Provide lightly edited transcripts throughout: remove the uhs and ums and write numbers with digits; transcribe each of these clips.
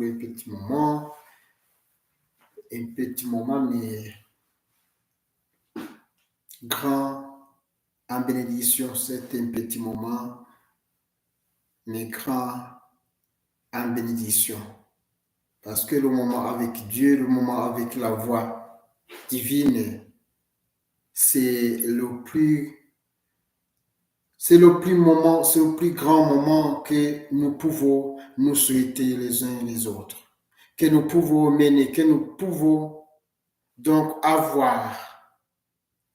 pour un petit moment. Un petit moment, mais grand en bénédiction. C'est un petit moment, mais grand en bénédiction. Parce que le moment avec Dieu, le moment avec la voix divine, c'est le plus moment, c'est le plus grand moment que nous pouvons nous souhaiter les uns les autres, que nous pouvons mener, que nous pouvons donc avoir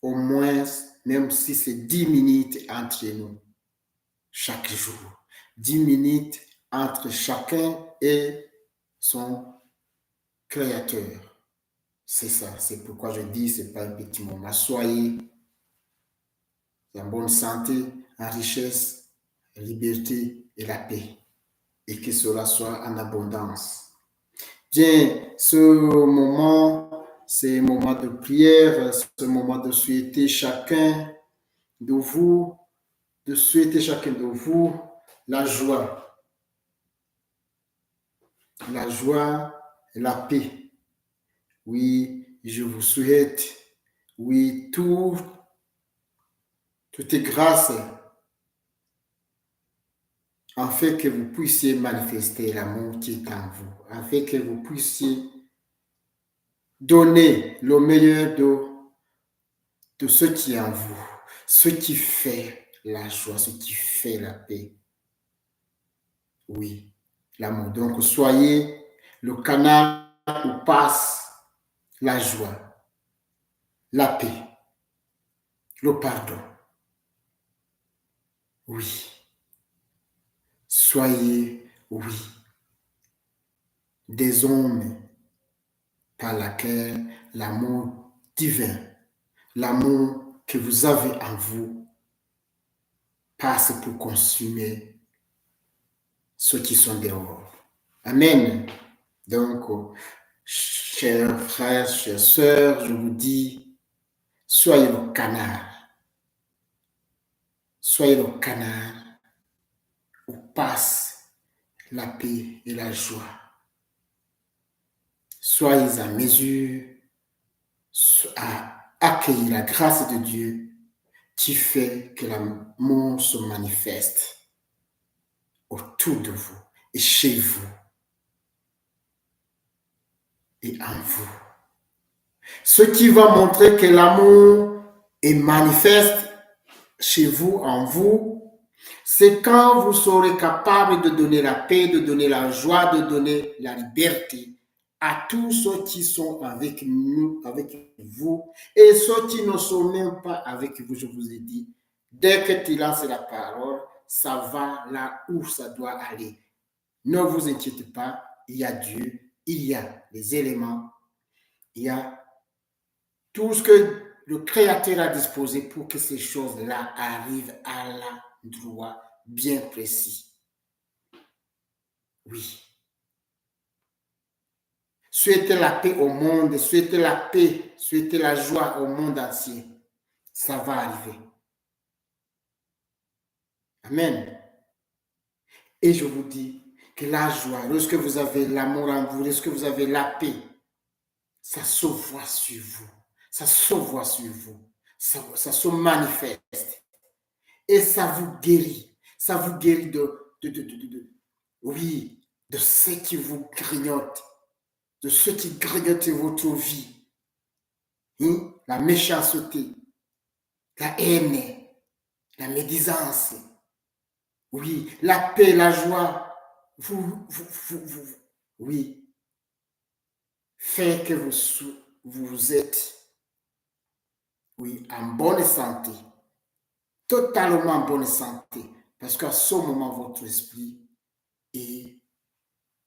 au moins, même si c'est 10 minutes entre nous chaque jour, 10 minutes entre chacun et son Créateur. C'est ça, c'est pourquoi je dis, c'est pas un petit moment. Soyez en bonne santé, en richesse, en liberté et la paix. Et que cela soit en abondance. Bien, ce moment, c'est un moment de prière, c'est un moment de souhaiter chacun de vous, la joie et la paix. Oui, je vous souhaite, oui, toutes est grâce afin que vous puissiez manifester l'amour qui est en vous, afin que vous puissiez donner le meilleur de ce qui est en vous, ce qui fait la joie, ce qui fait la paix. Oui, l'amour. Donc, soyez le canal où passe la joie, la paix, le pardon. Oui, soyez, oui, des hommes par laquelle l'amour divin, l'amour que vous avez en vous, passe pour consumer ceux qui sont dehors. Amen. Donc, chers frères, chères sœurs, je vous dis, soyez le canard. Soyez le canard où passe la paix et la joie. Soyez en mesure à accueillir la grâce de Dieu qui fait que l'amour se manifeste autour de vous et chez vous et en vous. Ce qui va montrer que l'amour est manifeste chez vous, en vous, c'est quand vous serez capable de donner la paix, de donner la joie, de donner la liberté à tous ceux qui sont avec nous, avec vous, et ceux qui ne sont même pas avec vous, je vous ai dit. Dès que tu lances la parole, ça va là où ça doit aller. Ne vous inquiétez pas, il y a Dieu, il y a les éléments, il y a tout ce que le Créateur a disposé pour que ces choses-là arrivent à l'endroit bien précis. Oui. Souhaitez la paix au monde, souhaitez la paix, souhaitez la joie au monde entier. Ça va arriver. Amen. Et je vous dis que la joie, lorsque vous avez l'amour en vous, lorsque vous avez la paix, ça se voit sur vous. Ça se voit sur vous. Ça se manifeste. Et ça vous guérit. Ça vous guérit oui, de ce qui vous grignote, de ce qui grignote votre vie. La méchanceté, la haine, la médisance. Oui, la paix, la joie. Oui, fait que vous êtes, oui, en bonne santé. Totalement en bonne santé. Parce qu'à ce moment, votre esprit est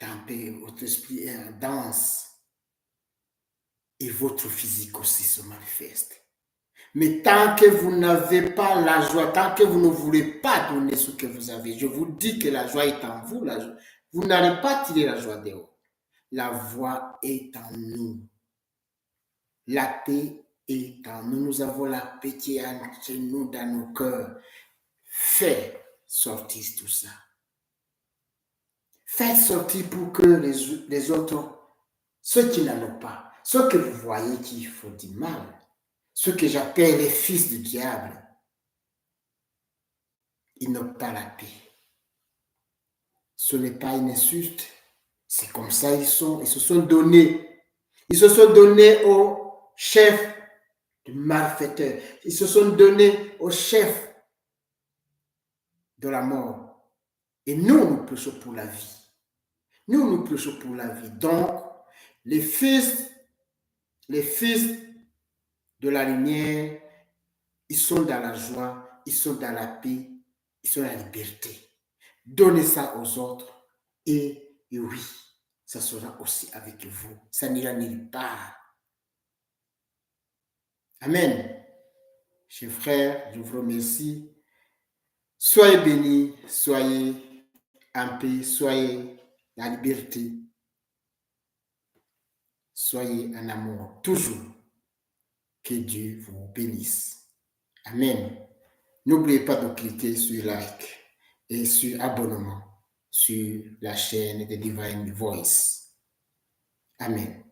en paix, votre esprit est en danse. Et votre physique aussi se manifeste. Mais tant que vous n'avez pas la joie, tant que vous ne voulez pas donner ce que vous avez, je vous dis que la joie est en vous. Vous n'allez pas tirer la joie dehors. La voix est en nous. La paix est en nous. Nous avons la paix qui est entre nous dans nos cœurs. Fais sortir tout ça. Faites sortir pour que les autres, ceux qui n'en ont pas, ceux que vous voyez qui font du mal, ceux que j'appelle les fils du diable, ils n'ont pas la paix. Ce n'est pas une insulte. C'est comme ça ils se sont donnés. Ils se sont donnés au chef de malfaiteurs. Ils se sont donnés au chef de la mort. Et nous prêchons pour la vie. Nous prêchons pour la vie. Donc, les fils de la lumière, ils sont dans la joie, ils sont dans la paix, ils sont dans la liberté. Donnez ça aux autres et oui, ça sera aussi avec vous. Ça n'ira nulle part. Amen. Chers frères, je vous remercie. Soyez bénis, soyez en paix, soyez en liberté, soyez en amour, toujours. Que Dieu vous bénisse. Amen. N'oubliez pas de cliquer sur like et sur abonnement sur la chaîne de Divine Voice. Amen.